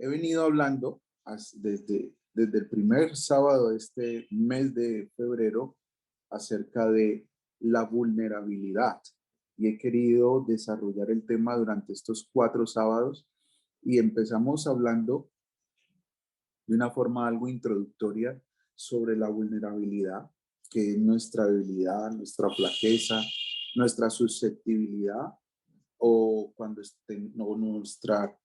He venido hablando desde el primer sábado de este mes de febrero acerca de la vulnerabilidad y he querido desarrollar el tema durante estos 4 sábados y empezamos hablando de una forma algo introductoria sobre la vulnerabilidad, que es nuestra debilidad, nuestra flaqueza, nuestra susceptibilidad o cuando o nuestra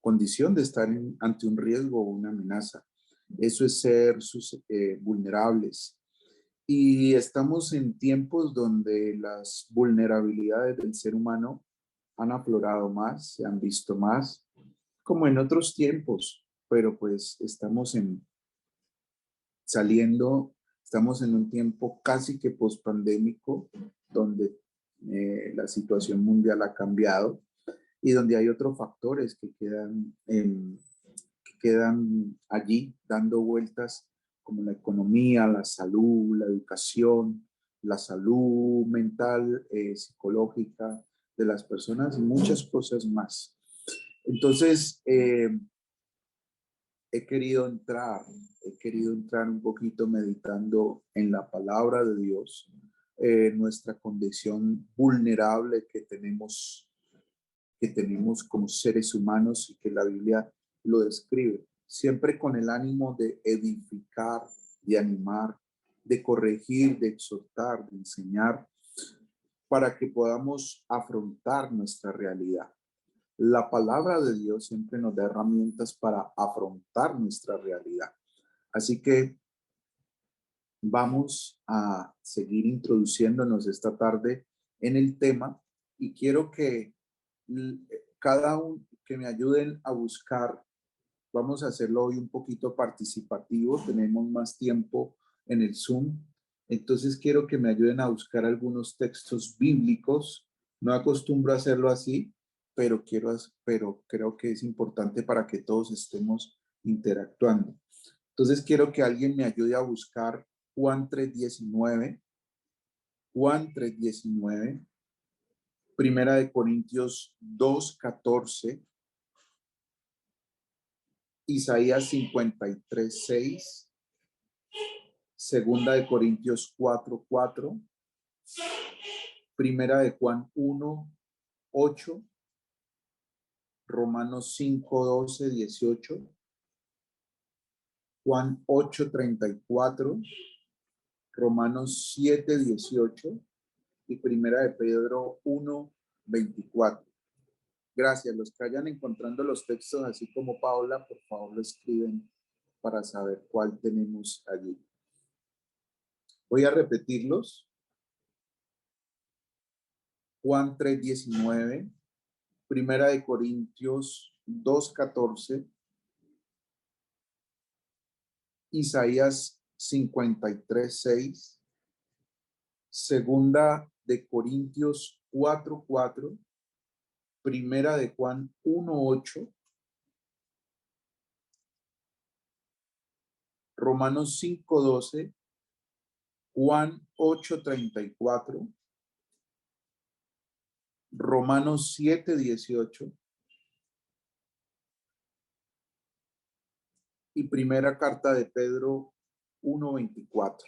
condición de estar ante un riesgo o una amenaza. Eso es ser vulnerables. Y estamos en tiempos donde las vulnerabilidades del ser humano han aflorado más, se han visto más, como en otros tiempos, pero pues estamos estamos en un tiempo casi que pospandémico, donde la situación mundial ha cambiado y donde hay otros factores que quedan allí dando vueltas, como la economía, la salud, la educación, la salud mental, psicológica de las personas y muchas cosas más. Entonces, he querido entrar un poquito meditando en la palabra de Dios, nuestra condición vulnerable que tenemos como seres humanos y que la Biblia lo describe, siempre con el ánimo de edificar, de animar, de corregir, de exhortar, de enseñar, para que podamos afrontar nuestra realidad. La palabra de Dios siempre nos da herramientas para afrontar nuestra realidad. Así que vamos a seguir introduciéndonos esta tarde en el tema y quiero que cada uno que me ayuden a buscar, vamos a hacerlo hoy un poquito participativo, tenemos más tiempo en el Zoom, entonces quiero que me ayuden a buscar algunos textos bíblicos. No acostumbro a hacerlo así, pero creo que es importante para que todos estemos interactuando. Entonces quiero que alguien me ayude a buscar Juan 3:19, Juan 3:19, Primera de Corintios 2:14, Isaías 53:6, Segunda de Corintios 4:4, Primera de Juan 1:8, Romanos 5:12-18, Juan 8:34, Romanos 7:18 y Primera de Pedro 1:24. Gracias. Los que vayan encontrando los textos, así como Paula, por favor lo escriben para saber cuál tenemos allí. Voy a repetirlos. Juan 3:19, Primera de Corintios 2:14, Isaías 53:6, Segunda de Corintios 4:4, Primera de Juan 1:8, Romanos 5:12, Juan 8:34, Romanos 7:18 y Primera Carta de Pedro 1:24.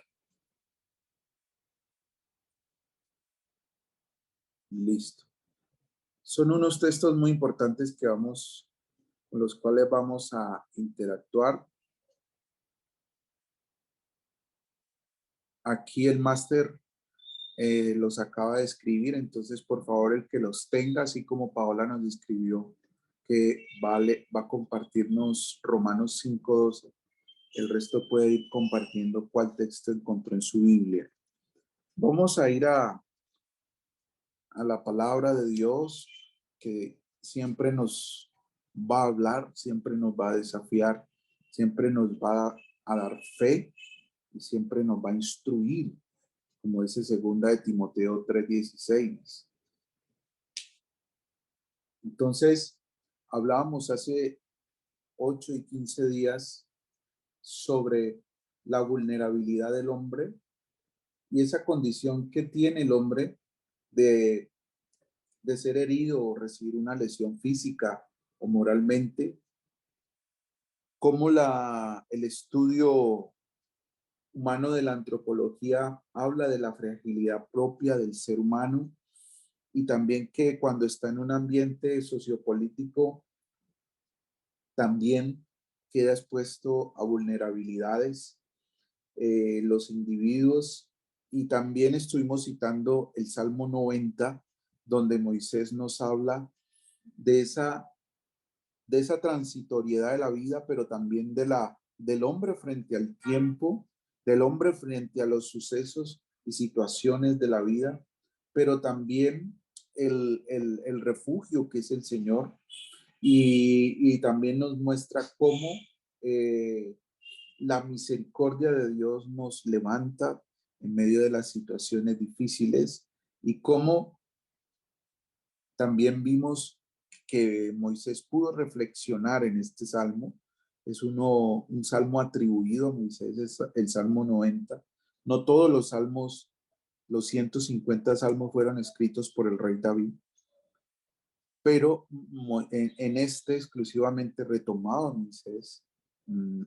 Listo. Son unos textos muy importantes con los cuales vamos a interactuar. Aquí el máster los acaba de escribir, entonces por favor el que los tenga, así como Paola nos escribió que va a compartirnos Romanos 5:12. El resto puede ir compartiendo cuál texto encontró en su Biblia. Vamos a ir a la palabra de Dios, que siempre nos va a hablar, siempre nos va a desafiar, siempre nos va a dar fe y siempre nos va a instruir, como dice segunda de Timoteo 3:16. Entonces, hablábamos hace 8 y 15 días sobre la vulnerabilidad del hombre y esa condición que tiene el hombre de ser herido o recibir una lesión física o moralmente, cómo el estudio humano de la antropología habla de la fragilidad propia del ser humano y también que cuando está en un ambiente sociopolítico también queda expuesto a vulnerabilidades los individuos. Y también estuvimos citando el Salmo 90, donde Moisés nos habla de esa transitoriedad de la vida, pero también del hombre frente al tiempo, del hombre frente a los sucesos y situaciones de la vida, pero también el refugio que es el Señor. Y también nos muestra cómo eh, la misericordia de Dios nos levanta en medio de las situaciones difíciles y cómo también vimos que Moisés pudo reflexionar en este salmo. Es un salmo atribuido a Moisés, es el Salmo 90. No todos los salmos, los 150 salmos fueron escritos por el rey David, pero en este exclusivamente retomado a Moisés.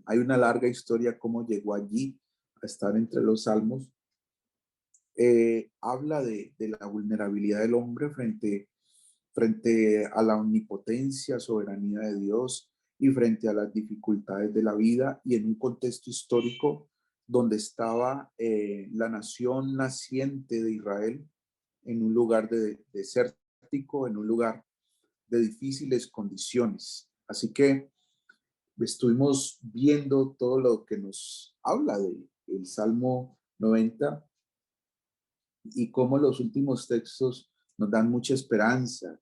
Hay una larga historia cómo llegó allí a estar entre los salmos. Habla de la vulnerabilidad del hombre frente a la omnipotencia, soberanía de Dios y frente a las dificultades de la vida, y en un contexto histórico donde estaba la nación naciente de Israel en un lugar desértico, en un lugar de difíciles condiciones. Así que estuvimos viendo todo lo que nos habla del Salmo 90 y cómo los últimos textos nos dan mucha esperanza.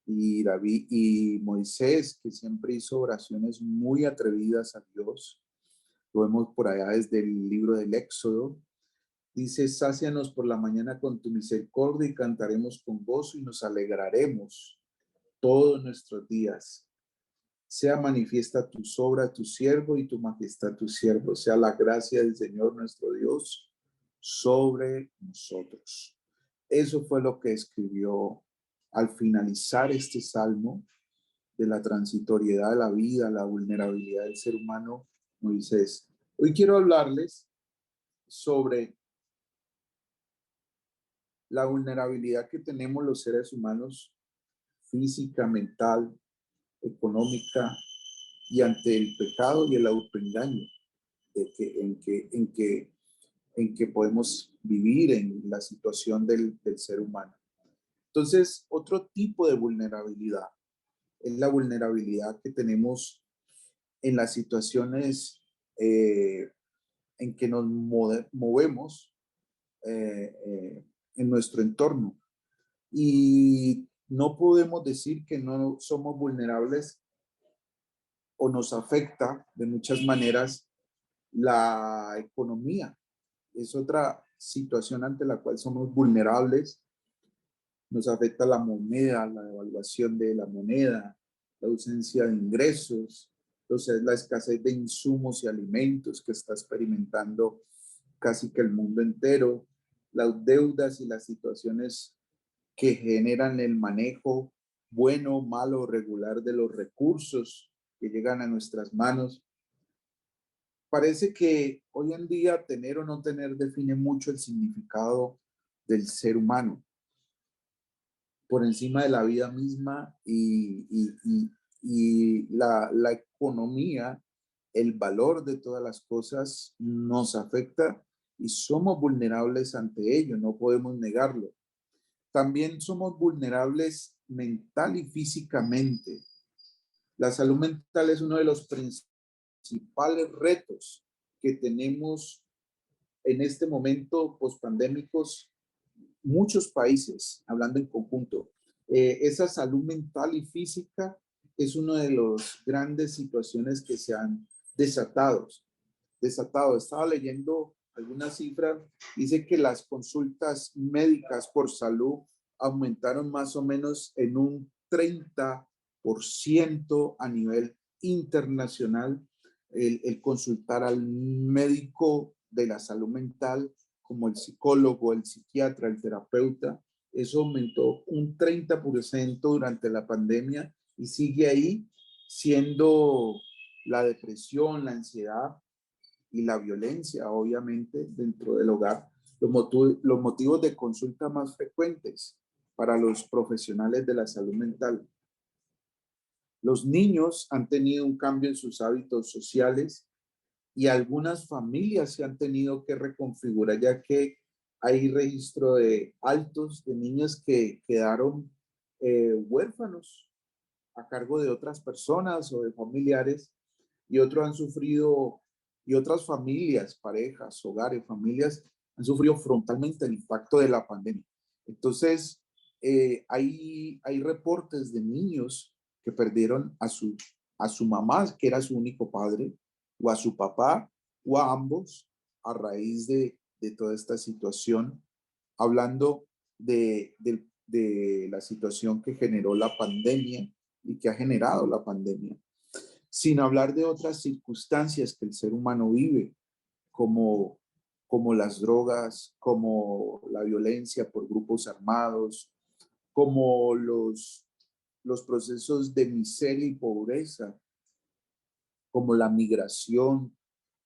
Y David y Moisés, que siempre hizo oraciones muy atrevidas a Dios, lo vemos por allá desde el libro del Éxodo. Dice: sácianos por la mañana con tu misericordia y cantaremos con gozo y nos alegraremos todos nuestros días. Sea manifiesta tu sobra tu siervo y tu majestad tu siervo. Sea la gracia del Señor nuestro Dios sobre nosotros. Eso fue lo que escribió al finalizar este salmo de la transitoriedad de la vida, la vulnerabilidad del ser humano, Moisés. Hoy quiero hablarles sobre la vulnerabilidad que tenemos los seres humanos, física, mental, económica, y ante el pecado y el autoengaño en que podemos vivir en la situación del ser humano. Entonces, otro tipo de vulnerabilidad es la vulnerabilidad que tenemos en las situaciones en que nos movemos en nuestro entorno. Y no podemos decir que no somos vulnerables o nos afecta de muchas maneras la economía. Es otra situación ante la cual somos vulnerables. Nos afecta la moneda, la devaluación de la moneda, la ausencia de ingresos, entonces la escasez de insumos y alimentos que está experimentando casi que el mundo entero, las deudas y las situaciones que generan el manejo bueno, malo, regular de los recursos que llegan a nuestras manos. Parece que hoy en día tener o no tener define mucho el significado del ser humano por encima de la vida misma y la economía, el valor de todas las cosas nos afecta y somos vulnerables ante ello, no podemos negarlo. También somos vulnerables mental y físicamente. La salud mental es uno de los principales retos que tenemos en este momento pospandémicos muchos países, hablando en conjunto. Esa salud mental y física es una de las grandes situaciones que se han desatado. Estaba leyendo algunas cifras, dice que las consultas médicas por salud aumentaron más o menos en un 30% a nivel internacional. El consultar al médico de la salud mental, como el psicólogo, el psiquiatra, el terapeuta, eso aumentó un 30% durante la pandemia y sigue ahí siendo la depresión, la ansiedad y la violencia, obviamente, dentro del hogar, los motivos de consulta más frecuentes para los profesionales de la salud mental. Los niños han tenido un cambio en sus hábitos sociales y algunas familias se han tenido que reconfigurar, ya que hay registro de altos de niños que quedaron huérfanos a cargo de otras personas o de familiares, y otros han sufrido, y otras familias, parejas, hogares, familias, han sufrido frontalmente el impacto de la pandemia. Entonces, hay reportes de niños que perdieron a su mamá, que era su único padre, o a su papá, o a ambos, a raíz de toda esta situación, hablando de la situación que generó la pandemia y que ha generado la pandemia, sin hablar de otras circunstancias que el ser humano vive, como, como las drogas, como la violencia por grupos armados, como los procesos de miseria y pobreza, como la migración,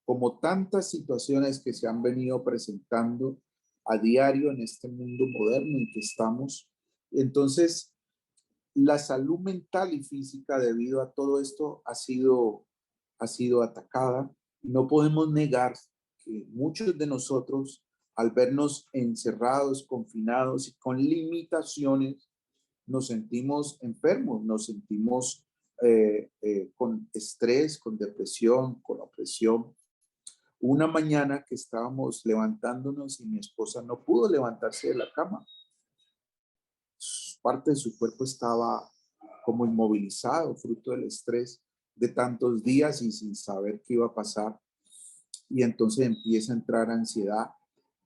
como tantas situaciones que se han venido presentando a diario en este mundo moderno en que estamos. Entonces, la salud mental y física debido a todo esto ha sido atacada. No podemos negar que muchos de nosotros, al vernos encerrados, confinados y con limitaciones, nos sentimos enfermos, nos sentimos con estrés, con depresión, con opresión. Una mañana que estábamos levantándonos y mi esposa no pudo levantarse de la cama. Parte de su cuerpo estaba como inmovilizado, fruto del estrés de tantos días y sin saber qué iba a pasar. Y entonces empieza a entrar ansiedad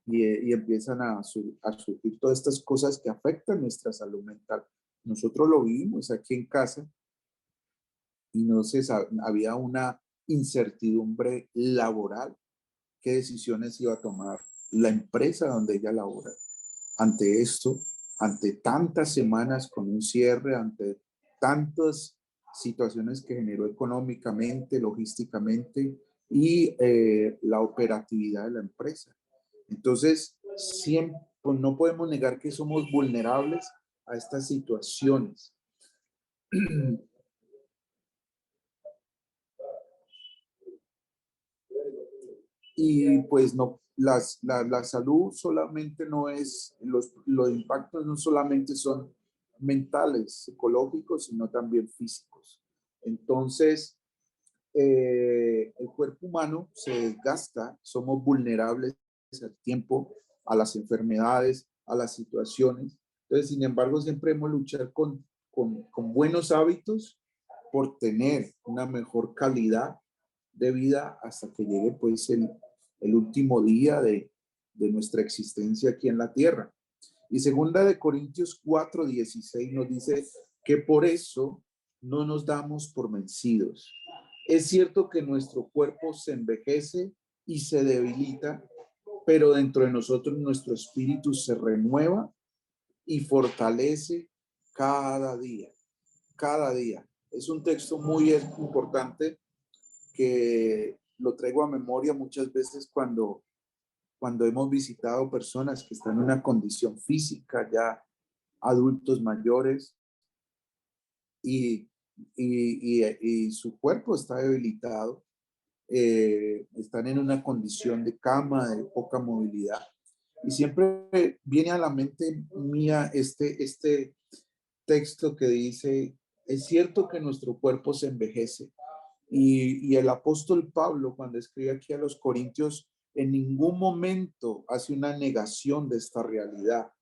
y empiezan a surgir todas estas cosas que afectan nuestra salud mental. Nosotros lo vivimos aquí en casa y no se había una incertidumbre laboral. ¿Qué decisiones iba a tomar la empresa donde ella labora? Ante esto, ante tantas semanas con un cierre, ante tantas situaciones que generó económicamente, logísticamente y la operatividad de la empresa. Entonces, siempre, pues no podemos negar que somos vulnerables a estas situaciones. Y pues no, la salud solamente no es, los impactos no solamente son mentales, psicológicos, sino también físicos. Entonces, el cuerpo humano se desgasta, somos vulnerables al tiempo, a las enfermedades, a las situaciones. Entonces, sin embargo, siempre hemos luchar con buenos hábitos por tener una mejor calidad de vida hasta que llegue pues el último día de nuestra existencia aquí en la tierra. Y segunda de Corintios 4:16 nos dice que por eso no nos damos por vencidos. Es cierto que nuestro cuerpo se envejece y se debilita, pero dentro de nosotros nuestro espíritu se renueva y fortalece cada día, cada día. Es un texto muy importante que lo traigo a memoria muchas veces cuando hemos visitado personas que están en una condición física, ya adultos mayores, y, y su cuerpo está debilitado, están en una condición de cama, de poca movilidad. Y siempre viene a la mente mía este texto que dice, es cierto que nuestro cuerpo se envejece. Y el apóstol Pablo, cuando escribe aquí a los Corintios, en ningún momento hace una negación de esta realidad.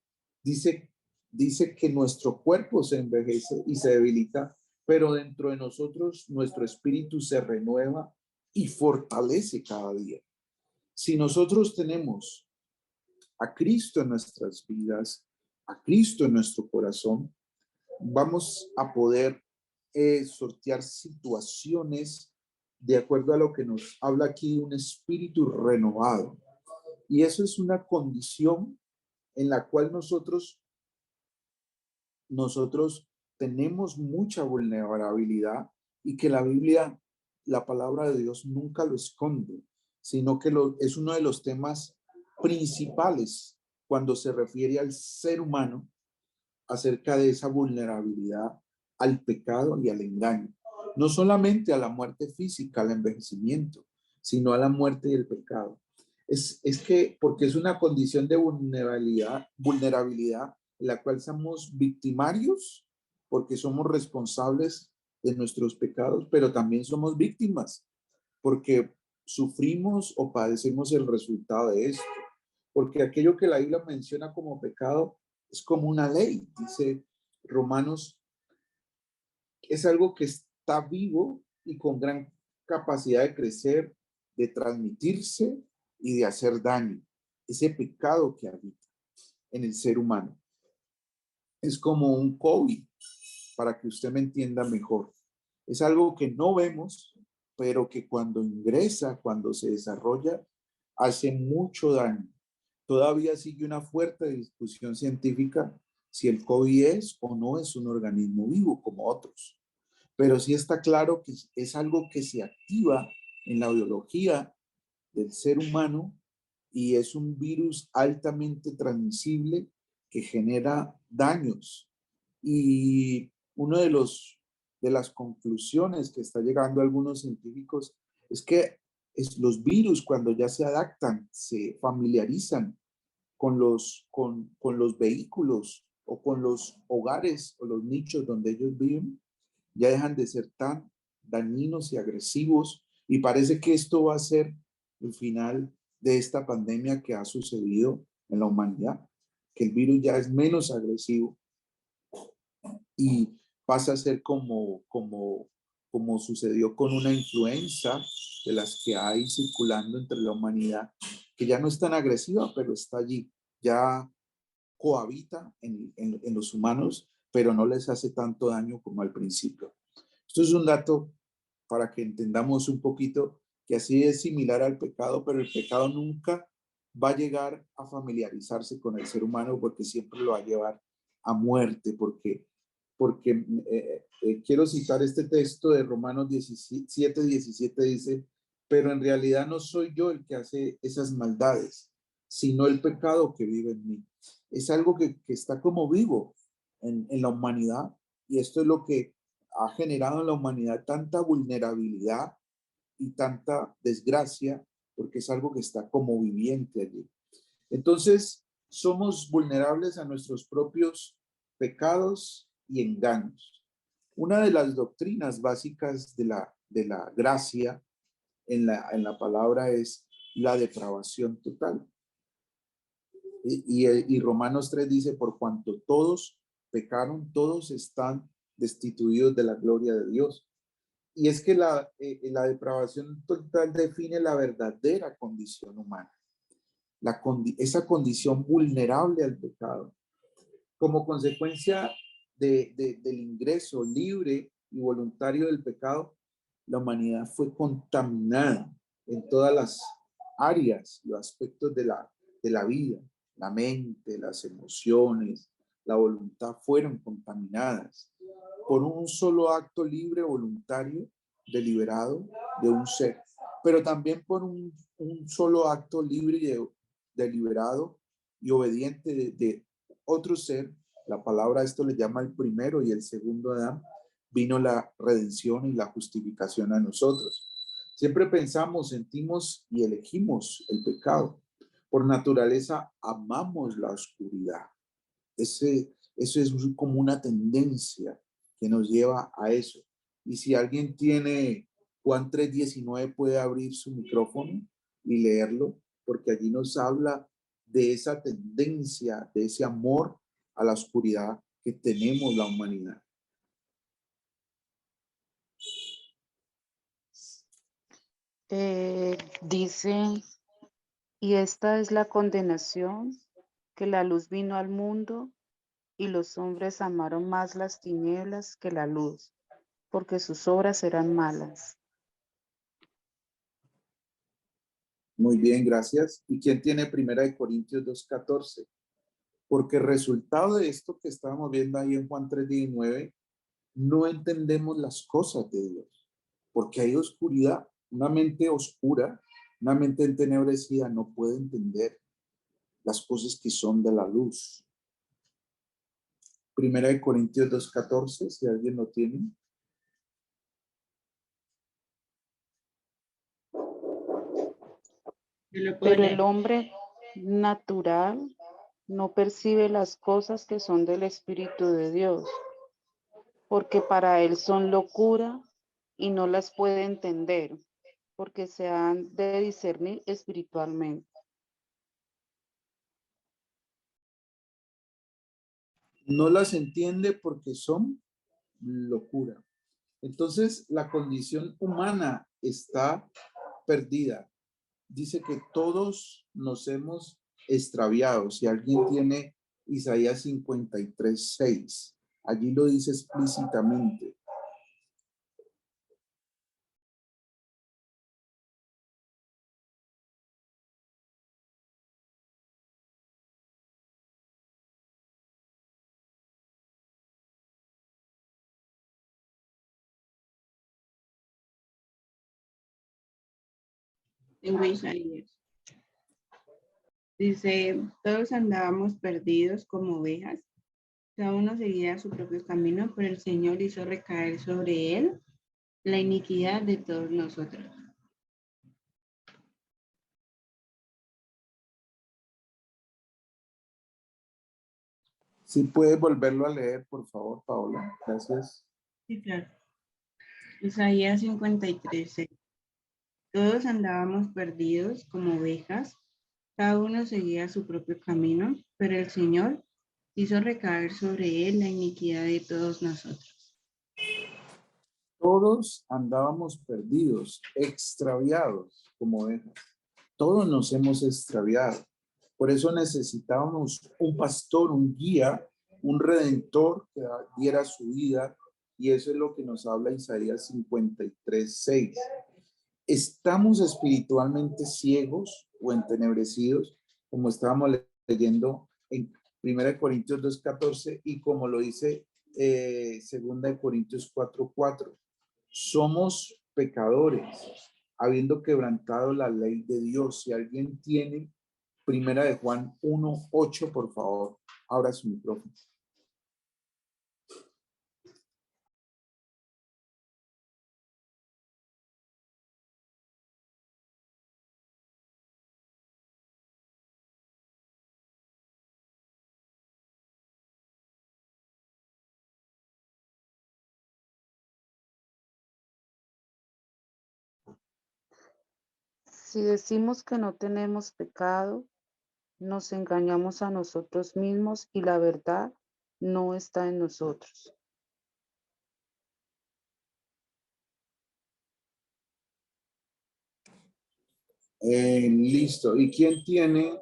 Dice, dice que nuestro cuerpo se envejece y se debilita, pero dentro de nosotros nuestro espíritu se renueva y fortalece cada día. Si nosotros tenemos a Cristo en nuestras vidas, a Cristo en nuestro corazón, vamos a poder sortear situaciones de acuerdo a lo que nos habla aquí un espíritu renovado. Y eso es una condición en la cual nosotros tenemos mucha vulnerabilidad y que la Biblia la palabra de Dios nunca lo esconde, sino que es uno de los temas principales cuando se refiere al ser humano acerca de esa vulnerabilidad al pecado y al engaño. No solamente a la muerte física, al envejecimiento, sino a la muerte y el pecado. Es que, porque es una condición de vulnerabilidad en la cual somos victimarios, porque somos responsables de nuestros pecados, pero también somos víctimas, porque sufrimos o padecemos el resultado de esto. Porque aquello que la Biblia menciona como pecado es como una ley, dice Romanos, es algo que está vivo y con gran capacidad de crecer, de transmitirse y de hacer daño. Ese pecado que habita en el ser humano es como un COVID, para que usted me entienda mejor. Es algo que no vemos, pero que cuando ingresa, cuando se desarrolla, hace mucho daño. Todavía sigue una fuerte discusión científica si el COVID es o no es un organismo vivo como otros. Pero sí está claro que es algo que se activa en la biología del ser humano y es un virus altamente transmisible que genera daños. Y uno de las conclusiones que está llegando a algunos científicos es que los virus cuando ya se adaptan, se familiarizan con los vehículos o con los hogares o los nichos donde ellos viven, ya dejan de ser tan dañinos y agresivos y parece que esto va a ser el final de esta pandemia que ha sucedido en la humanidad, que el virus ya es menos agresivo y pasa a ser como sucedió con una influenza de las que hay circulando entre la humanidad, que ya no es tan agresiva, pero está allí, ya cohabita en los humanos, pero no les hace tanto daño como al principio. Esto es un dato para que entendamos un poquito que así es similar al pecado, pero el pecado nunca va a llegar a familiarizarse con el ser humano porque siempre lo va a llevar a muerte, porque quiero citar este texto de Romanos 17 dice, pero en realidad no soy yo el que hace esas maldades, sino el pecado que vive en mí. Es algo que está como vivo en la humanidad y esto es lo que ha generado en la humanidad tanta vulnerabilidad y tanta desgracia, porque es algo que está como viviente allí. Entonces, somos vulnerables a nuestros propios pecados y engaños. Una de las doctrinas básicas de la gracia en la palabra es la depravación total. Y Romanos 3 dice, por cuanto todos pecaron, todos están destituidos de la gloria de Dios. Y es que la depravación total define la verdadera condición humana, esa condición vulnerable al pecado. Como consecuencia del ingreso libre y voluntario del pecado, la humanidad fue contaminada en todas las áreas y aspectos de la vida. La mente, las emociones, la voluntad fueron contaminadas por un solo acto libre, voluntario, deliberado de un ser, pero también por un solo acto libre y deliberado y obediente de otro ser. La palabra esto le llama el primero y el segundo Adán. Vino la redención y la justificación a nosotros. Siempre pensamos, sentimos y elegimos el pecado. Por naturaleza amamos la oscuridad. Eso es como una tendencia que nos lleva a eso. Y si alguien tiene Juan 3:19, puede abrir su micrófono y leerlo, porque allí nos habla de esa tendencia, de ese amor a la oscuridad que tenemos la humanidad. Dice, y esta es la condenación, que la luz vino al mundo y los hombres amaron más las tinieblas que la luz, porque sus obras eran malas. Muy bien, gracias. ¿Y quién tiene 1 Corintios 2:14? Porque resultado de esto que estábamos viendo ahí en Juan 3:19, no entendemos las cosas de Dios. porque hay oscuridad. Una mente oscura, una mente entenebrecida no puede entender las cosas que son de la luz. Primera de Corintios 2:14, si alguien lo tiene. Yo lo puedo Pero el leer. hombre natural no percibe las cosas que son del Espíritu de Dios, porque para él son locura y no las puede entender, porque se han de discernir espiritualmente. No las entiende porque son locura. Entonces, la condición humana está perdida. Dice que todos nos hemos extraviado. Si alguien tiene Isaías 53:6, allí lo dice explícitamente. Tengo Isaías. Dice, todos andábamos perdidos como ovejas, cada uno seguía su propio camino, pero el Señor hizo recaer sobre él la iniquidad de todos nosotros. Si puedes volverlo a leer, por favor, Paola. Gracias. Sí, claro. Isaías 53:6. Todos andábamos perdidos como ovejas, cada uno seguía su propio camino, pero el Señor hizo recaer sobre él la iniquidad de todos nosotros. Todos andábamos perdidos, extraviados como ovejas. Todos nos hemos extraviado. Por eso necesitábamos un pastor, un guía, un redentor que diera su vida. Y eso es lo que nos habla Isaías 53:6. ¿Estamos espiritualmente ciegos o entenebrecidos? Como estábamos leyendo en 1 Corintios 2:14 y como lo dice 2 Corintios 4:4. Somos pecadores, habiendo quebrantado la ley de Dios. Si alguien tiene 1 de Juan 1:8, por favor, abra su micrófono. Si decimos que no tenemos pecado, nos engañamos a nosotros mismos y la verdad no está en nosotros. Listo. ¿Y quién tiene,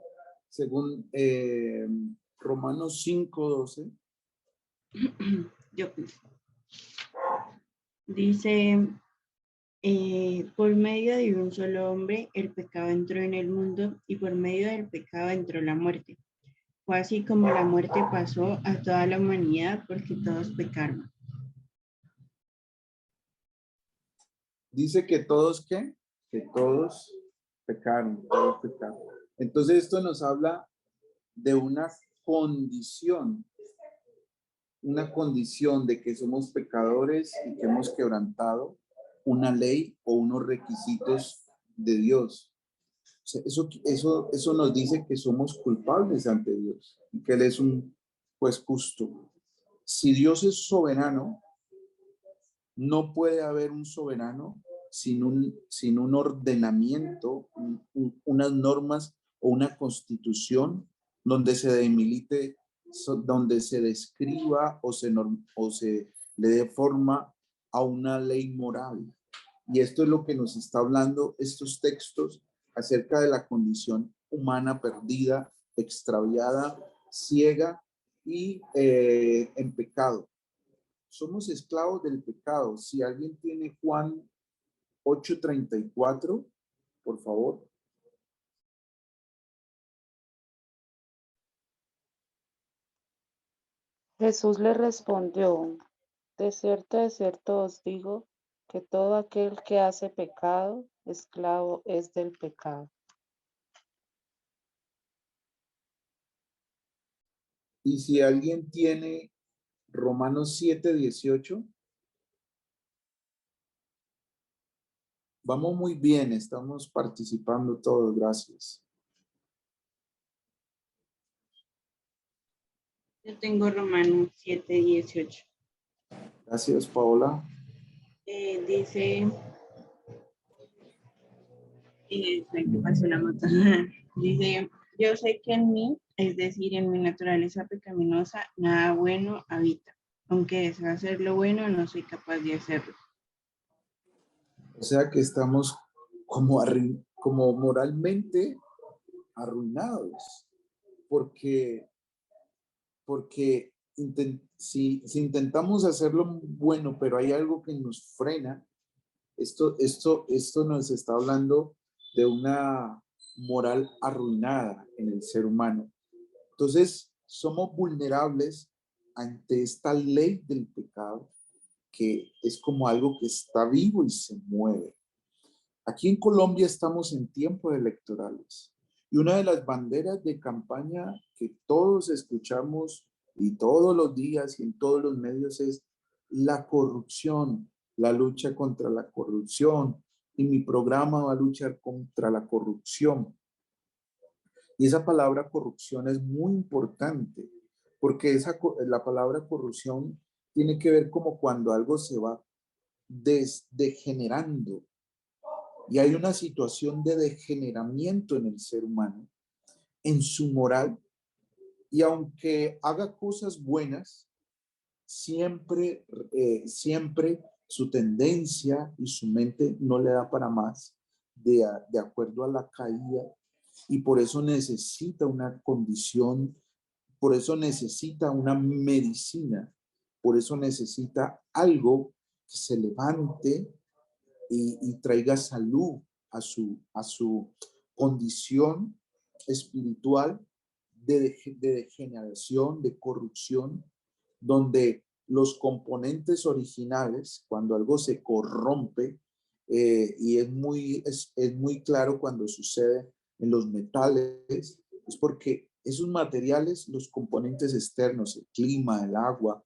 según Romanos 5:12? Yo dice, por medio de un solo hombre el pecado entró en el mundo y por medio del pecado entró la muerte. Fue así como la muerte pasó a toda la humanidad porque todos pecaron. Dice que todos, ¿qué? Que todos pecaron, todos pecaron. Entonces esto nos habla de una condición de que somos pecadores y que hemos quebrantado una ley o unos requisitos de Dios. O sea, eso nos dice que somos culpables ante Dios y que Él es un juez justo. Si Dios es soberano, no puede haber un soberano sin un ordenamiento, unas normas o una constitución donde se demilite, donde se describa o se le dé forma a una ley moral. Y esto es lo que nos está hablando estos textos acerca de la condición humana perdida, extraviada, ciega y en pecado. Somos esclavos del pecado. Si alguien tiene Juan 8:34, por favor. Jesús le respondió, de cierto os digo, porque todo aquel que hace pecado, esclavo es del pecado. Y si alguien tiene Romanos 7:18, vamos muy bien, estamos participando todos, gracias. Yo tengo Romanos 7:18. Gracias, Paola. Dice, ¿qué pasó la moto? Dice, yo sé que en mí, es decir, en mi naturaleza pecaminosa, nada bueno habita. Aunque deseo hacer lo bueno, no soy capaz de hacerlo. O sea que estamos como moralmente arruinados, porque si intentamos hacerlo bueno, pero hay algo que nos frena, esto nos está hablando de una moral arruinada en el ser humano. Entonces, somos vulnerables ante esta ley del pecado, que es como algo que está vivo y se mueve. Aquí en Colombia estamos en tiempos electorales y una de las banderas de campaña que todos escuchamos y todos los días y en todos los medios es la corrupción, la lucha contra la corrupción, y mi programa va a luchar contra la corrupción. Y esa palabra corrupción es muy importante porque la palabra corrupción tiene que ver como cuando algo se va degenerando. Y hay una situación de degeneramiento en el ser humano, en su moral, y aunque haga cosas buenas, siempre su tendencia y su mente no le da para más de acuerdo a la caída, y por eso necesita una condición, por eso necesita una medicina, por eso necesita algo que se levante y traiga salud a su condición espiritual de degeneración, de corrupción, donde los componentes originales, cuando algo se corrompe, y es muy claro cuando sucede en los metales, es porque esos materiales, los componentes externos, el clima, el agua,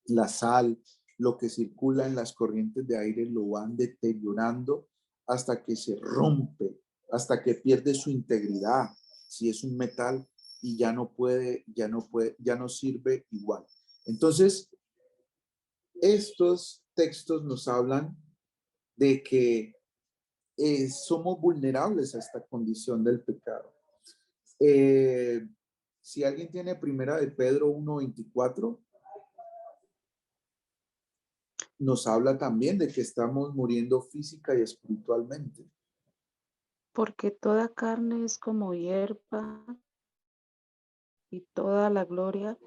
la sal, lo que circula en las corrientes de aire lo van deteriorando hasta que se rompe, hasta que pierde su integridad, si es un metal, y ya no sirve igual. Entonces, estos textos nos hablan de que somos vulnerables a esta condición del pecado. Si alguien tiene primera de Pedro 1:24, nos habla también de que estamos muriendo física y espiritualmente. Porque toda carne es como hierba y toda la gloria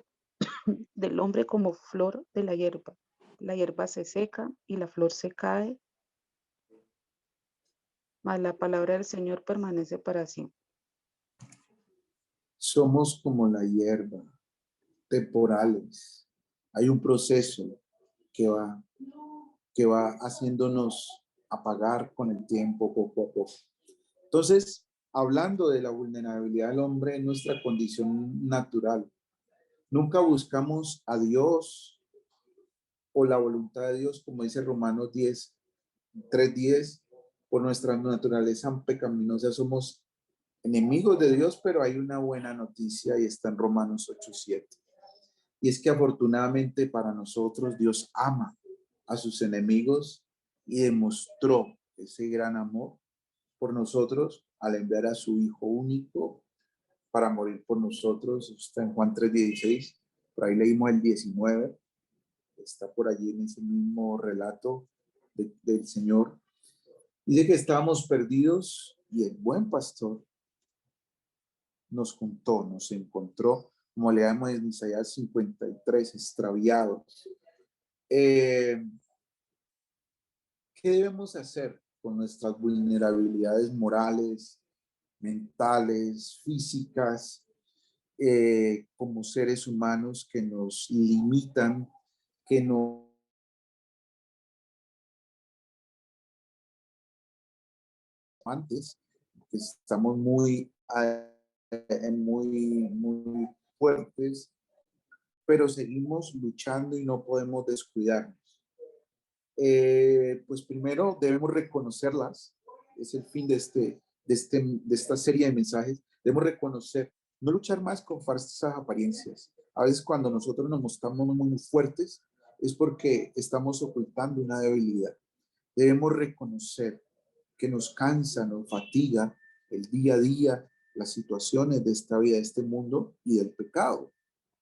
del hombre como flor de la hierba. La hierba se seca y la flor se cae, mas la palabra del Señor permanece para siempre. Somos como la hierba, temporales. Hay un proceso que va haciéndonos apagar con el tiempo poco a poco. Entonces, hablando de la vulnerabilidad del hombre en nuestra condición natural, nunca buscamos a Dios o la voluntad de Dios, como dice Romanos 3:10, por nuestra naturaleza pecaminosa somos enemigos de Dios, pero hay una buena noticia y está en Romanos 8:7. Y es que afortunadamente para nosotros Dios ama a sus enemigos y demostró ese gran amor por nosotros al enviar a su Hijo único para morir por nosotros. Está en Juan 3:16, por ahí leímos el 19, está por allí en ese mismo relato del Señor. Dice que estábamos perdidos y el buen pastor nos encontró, como leemos en Isaías 53, extraviados. ¿Qué debemos hacer con nuestras vulnerabilidades morales, mentales, físicas, como seres humanos que nos limitan, que nos antes, que estamos muy fuertes, pero seguimos luchando y no podemos descuidarnos. Pues primero debemos reconocerlas, es el fin de esta serie de mensajes. Debemos reconocer, no luchar más con falsas apariencias. A veces cuando nosotros nos mostramos muy fuertes es porque estamos ocultando una debilidad. Debemos reconocer que nos cansa, nos fatiga el día a día, las situaciones de esta vida, de este mundo y del pecado,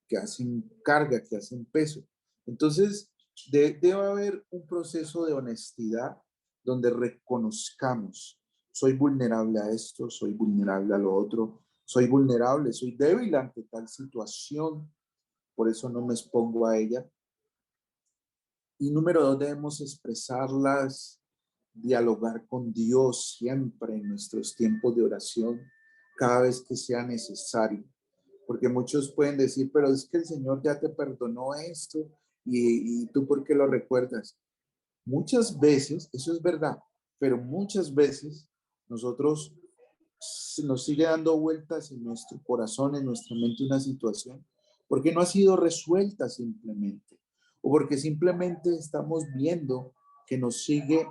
que hacen carga, que hacen peso. Entonces, debe haber un proceso de honestidad donde reconozcamos, soy vulnerable a esto, soy vulnerable a lo otro, soy vulnerable, soy débil ante tal situación, por eso no me expongo a ella. Y número 2, debemos expresarlas, dialogar con Dios siempre en nuestros tiempos de oración, cada vez que sea necesario. Porque muchos pueden decir, pero es que el Señor ya te perdonó esto y tú ¿por qué lo recuerdas? Muchas veces, eso es verdad, pero muchas veces nosotros nos sigue dando vueltas en nuestro corazón, en nuestra mente una situación, porque no ha sido resuelta simplemente, o porque simplemente estamos viendo que nos sigue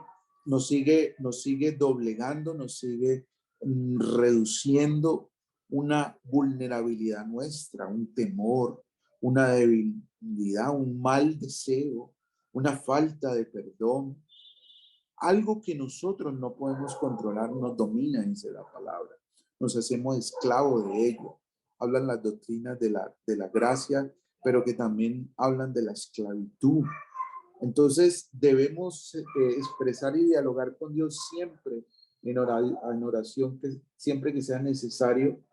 doblegando, nos sigue reduciendo una vulnerabilidad nuestra, un temor, una debilidad, un mal deseo, una falta de perdón, algo que nosotros no podemos controlar, nos domina, dice la palabra. Nos hacemos esclavos de ello. Hablan las doctrinas de la gracia, pero que también hablan de la esclavitud. Entonces debemos expresar y dialogar con Dios siempre en oración, siempre que sea necesario,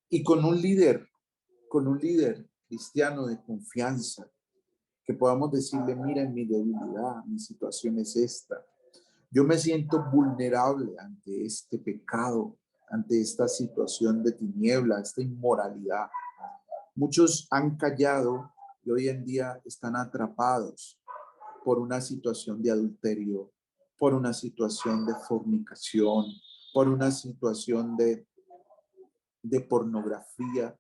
y con un líder cristiano de confianza, que podamos decirle, mira, mi debilidad, mi situación es esta. Yo me siento vulnerable ante este pecado, ante esta situación de tiniebla, esta inmoralidad. Muchos han callado y hoy en día están atrapados por una situación de adulterio, por una situación de fornicación, por una situación de pornografía.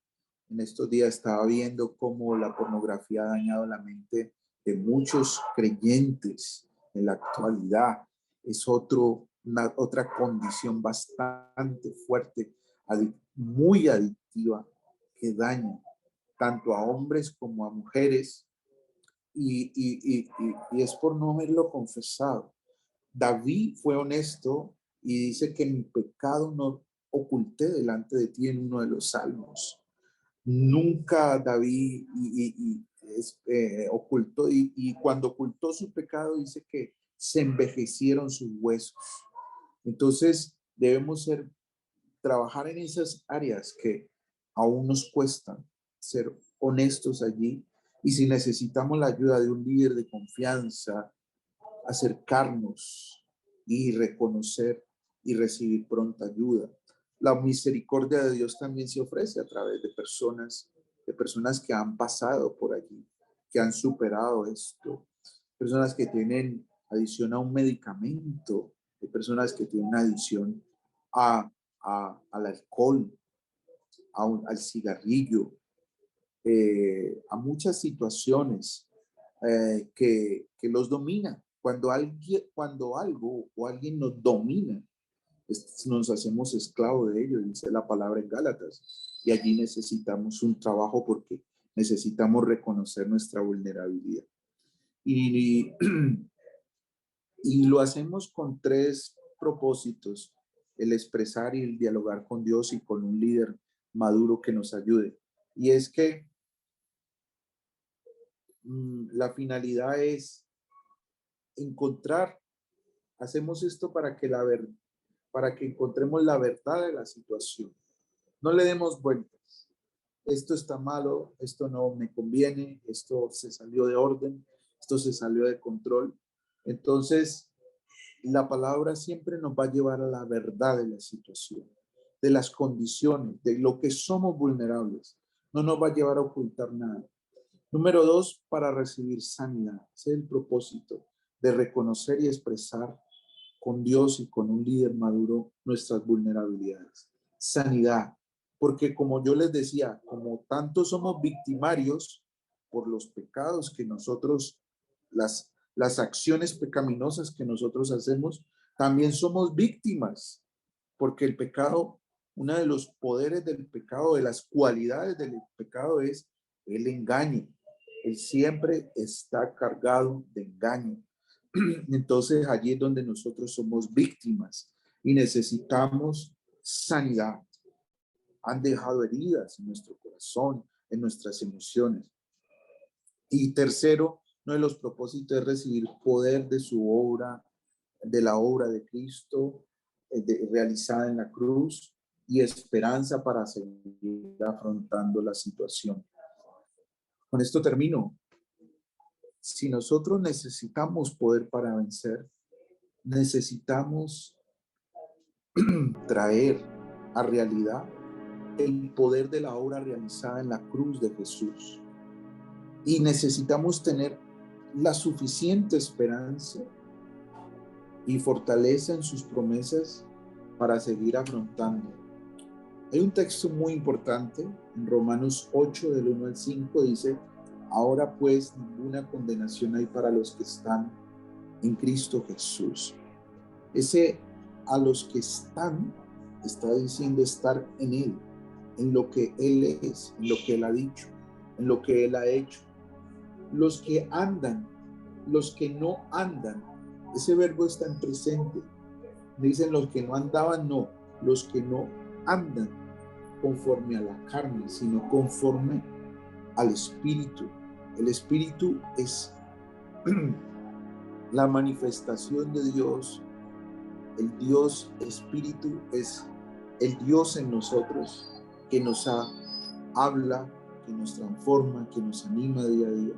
En estos días estaba viendo cómo la pornografía ha dañado la mente de muchos creyentes en la actualidad. Es otra condición bastante fuerte, muy adictiva, que daña tanto a hombres como a mujeres, y es por no haberlo confesado. David fue honesto y dice que mi pecado no oculté delante de ti en uno de los salmos. Nunca David ocultó, y cuando ocultó su pecado dice que se envejecieron sus huesos. Entonces debemos trabajar en esas áreas que aún nos cuestan, ser honestos allí, y si necesitamos la ayuda de un líder de confianza, acercarnos y reconocer y recibir pronta ayuda. La misericordia de Dios también se ofrece a través de personas que han pasado por allí, que han superado esto, personas que tienen adicción a un medicamento, de personas que tienen adicción al alcohol, al cigarrillo, a muchas situaciones que los dominan. Cuando algo o alguien nos domina, nos hacemos esclavos de ello, dice la palabra en Gálatas. Y allí necesitamos un trabajo porque necesitamos reconocer nuestra vulnerabilidad. Y, y lo hacemos con 3 propósitos: el expresar y el dialogar con Dios y con un líder maduro que nos ayude. Y es que la finalidad es hacemos esto para que encontremos la verdad de la situación. No le demos vueltas. Esto está malo, esto no me conviene, esto se salió de orden, esto se salió de control. Entonces, la palabra siempre nos va a llevar a la verdad de la situación, de las condiciones, de lo que somos vulnerables. No nos va a llevar a ocultar nada. Número 2, para recibir sanidad. Ese es el propósito, de reconocer y expresar con Dios y con un líder maduro nuestras vulnerabilidades. Sanidad, porque como yo les decía, como tanto somos victimarios por los pecados que nosotros, las acciones pecaminosas que nosotros hacemos, también somos víctimas, porque el pecado, uno de los poderes del pecado, de las cualidades del pecado es el engaño. Él siempre está cargado de engaño. Entonces allí es donde nosotros somos víctimas y necesitamos sanidad. Han dejado heridas en nuestro corazón, en nuestras emociones. Y tercero, uno de los propósitos es recibir poder de su obra, de la obra de Cristo realizada en la cruz, y esperanza para seguir afrontando la situación. Con esto termino. Si nosotros necesitamos poder para vencer, necesitamos traer a realidad el poder de la obra realizada en la cruz de Jesús. Y necesitamos tener la suficiente esperanza y fortaleza en sus promesas para seguir afrontando. Hay un texto muy importante en Romanos 8, del 1 al 5, dice: ahora pues ninguna condenación hay para los que están en Cristo Jesús. Ese a los que están, está diciendo estar en Él, en lo que Él es, en lo que Él ha dicho, en lo que Él ha hecho. Los que andan, los que no andan, ese verbo está en presente. Dicen los que no andaban, no, los que no andan conforme a la carne, sino conforme al Espíritu. El Espíritu es la manifestación de Dios. El Dios Espíritu es el Dios en nosotros que nos habla, que nos transforma, que nos anima día a día.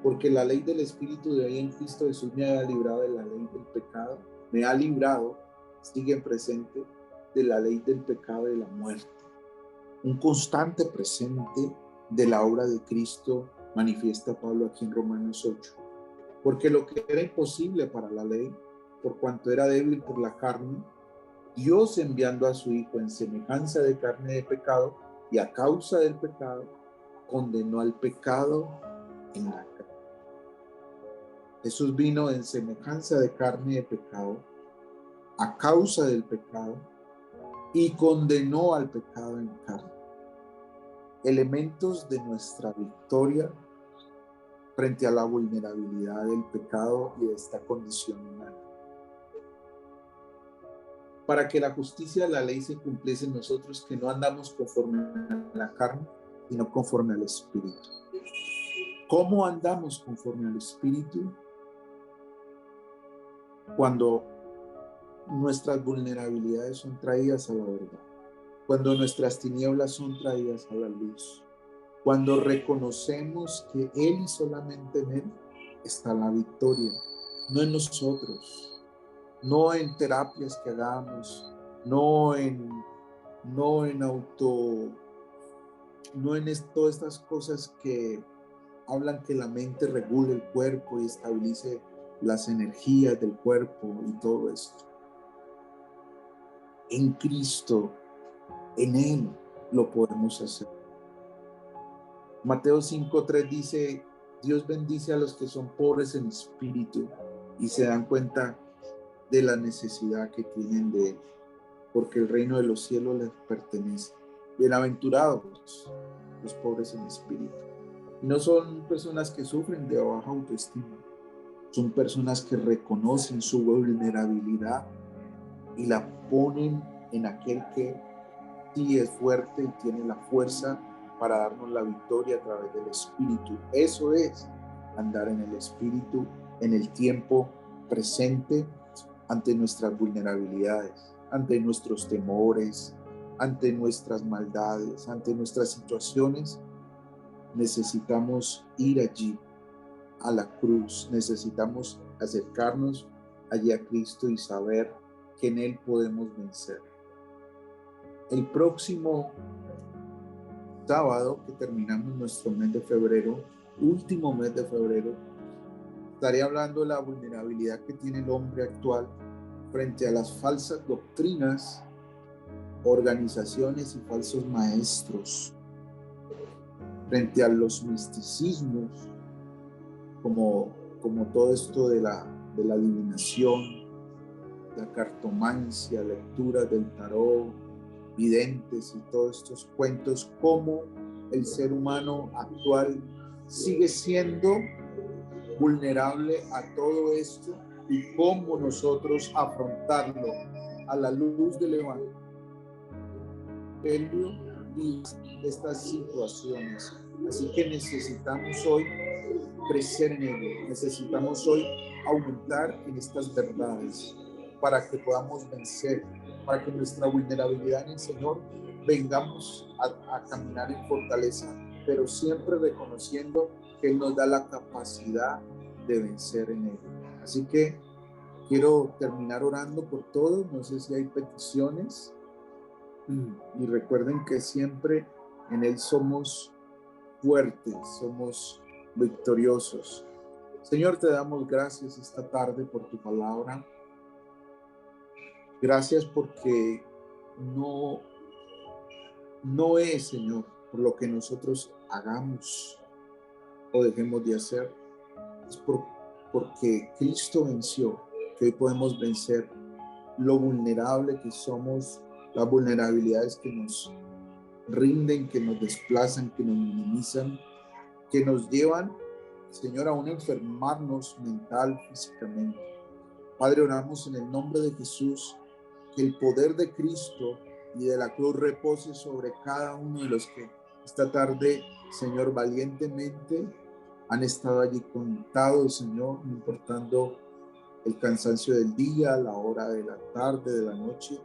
Porque la ley del Espíritu de ahí en Cristo Jesús me ha librado de la ley del pecado, me ha librado, sigue presente, de la ley del pecado y de la muerte. Un constante presente de la obra de Cristo manifiesta Pablo aquí en Romanos 8. Porque lo que era imposible para la ley, por cuanto era débil por la carne, Dios, enviando a su Hijo en semejanza de carne de pecado, y a causa del pecado, condenó al pecado en la carne. Jesús vino en semejanza de carne de pecado, a causa del pecado, y condenó al pecado en carne. Elementos de nuestra victoria frente a la vulnerabilidad del pecado y de esta condición humana. Para que la justicia de la ley se cumpliese en nosotros, que no andamos conforme a la carne, sino conforme al Espíritu. ¿Cómo andamos conforme al Espíritu? Cuando nuestras vulnerabilidades son traídas a la verdad, cuando nuestras tinieblas son traídas a la luz, cuando reconocemos que Él y solamente en Él está la victoria, no en nosotros, no en terapias que hagamos, no en todas estas cosas que hablan que la mente regule el cuerpo y estabilice las energías del cuerpo y todo esto. En Cristo, en Él lo podemos hacer. Mateo 5:3 dice: Dios bendice a los que son pobres en espíritu y se dan cuenta de la necesidad que tienen de Él, porque el reino de los cielos les pertenece. Bienaventurados los pobres en espíritu. Y no son personas que sufren de baja autoestima, son personas que reconocen su vulnerabilidad y la ponen en aquel que sí es fuerte y tiene la fuerza para darnos la victoria a través del Espíritu. Eso es andar en el Espíritu, en el tiempo presente, ante nuestras vulnerabilidades, ante nuestros temores, ante nuestras maldades, ante nuestras situaciones. Necesitamos ir allí a la cruz, necesitamos acercarnos allí a Cristo y saber que en Él podemos vencer. El próximo sábado que terminamos nuestro mes de febrero, último mes de febrero, estaré hablando de la vulnerabilidad que tiene el hombre actual frente a las falsas doctrinas, organizaciones y falsos maestros, frente a los misticismos, como todo esto de la adivinación, la cartomancia, lectura del tarot, videntes y todos estos cuentos, cómo el ser humano actual sigue siendo vulnerable a todo esto y cómo nosotros afrontarlo a la luz del Evangelio y estas situaciones. Así que necesitamos hoy crecer en ello, necesitamos hoy aumentar en estas verdades para que podamos vencer, para que nuestra vulnerabilidad en el Señor vengamos a caminar en fortaleza, pero siempre reconociendo que Él nos da la capacidad de vencer en Él. Así que quiero terminar orando por todos, no sé si hay peticiones, y recuerden que siempre en Él somos fuertes, somos victoriosos. Señor, te damos gracias esta tarde por tu palabra. Gracias porque no es, Señor, por lo que nosotros hagamos o dejemos de hacer. Es porque Cristo venció, que hoy podemos vencer lo vulnerable que somos, las vulnerabilidades que nos rinden, que nos desplazan, que nos minimizan, que nos llevan, Señor, a un enfermarnos mental, físicamente. Padre, oramos en el nombre de Jesús, que el poder de Cristo y de la cruz repose sobre cada uno de los que esta tarde, Señor, valientemente han estado allí conectados, Señor, no importando el cansancio del día, la hora de la tarde, de la noche,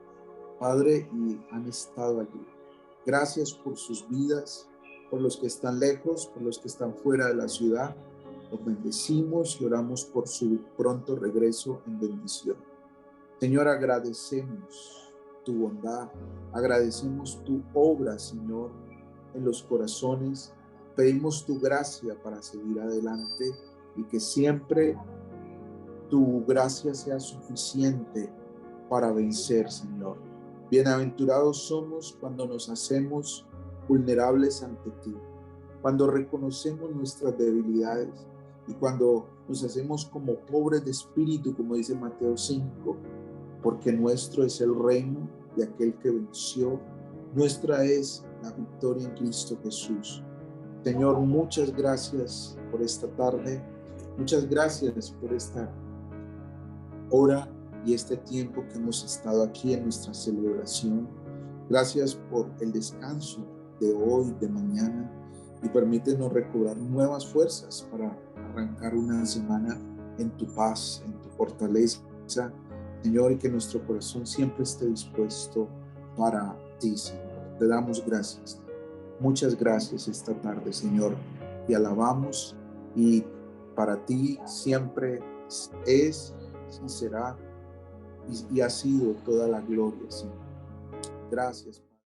Padre, y han estado allí. Gracias por sus vidas, por los que están lejos, por los que están fuera de la ciudad. Los bendecimos y oramos por su pronto regreso en bendición. Señor, agradecemos tu bondad, agradecemos tu obra, Señor, en los corazones. Pedimos tu gracia para seguir adelante y que siempre tu gracia sea suficiente para vencer, Señor. Bienaventurados somos cuando nos hacemos vulnerables ante ti, cuando reconocemos nuestras debilidades y cuando nos hacemos como pobres de espíritu, como dice Mateo 5, porque nuestro es el reino de aquel que venció, nuestra es la victoria en Cristo Jesús. Señor, muchas gracias por esta tarde, muchas gracias por esta hora y este tiempo que hemos estado aquí en nuestra celebración. Gracias por el descanso de hoy, de mañana, y permítenos recobrar nuevas fuerzas para arrancar una semana en tu paz, en tu fortaleza, Señor, y que nuestro corazón siempre esté dispuesto para ti, Señor. Te damos gracias. Muchas gracias esta tarde, Señor. Te alabamos y para ti siempre es y será y ha sido toda la gloria, Señor. Gracias.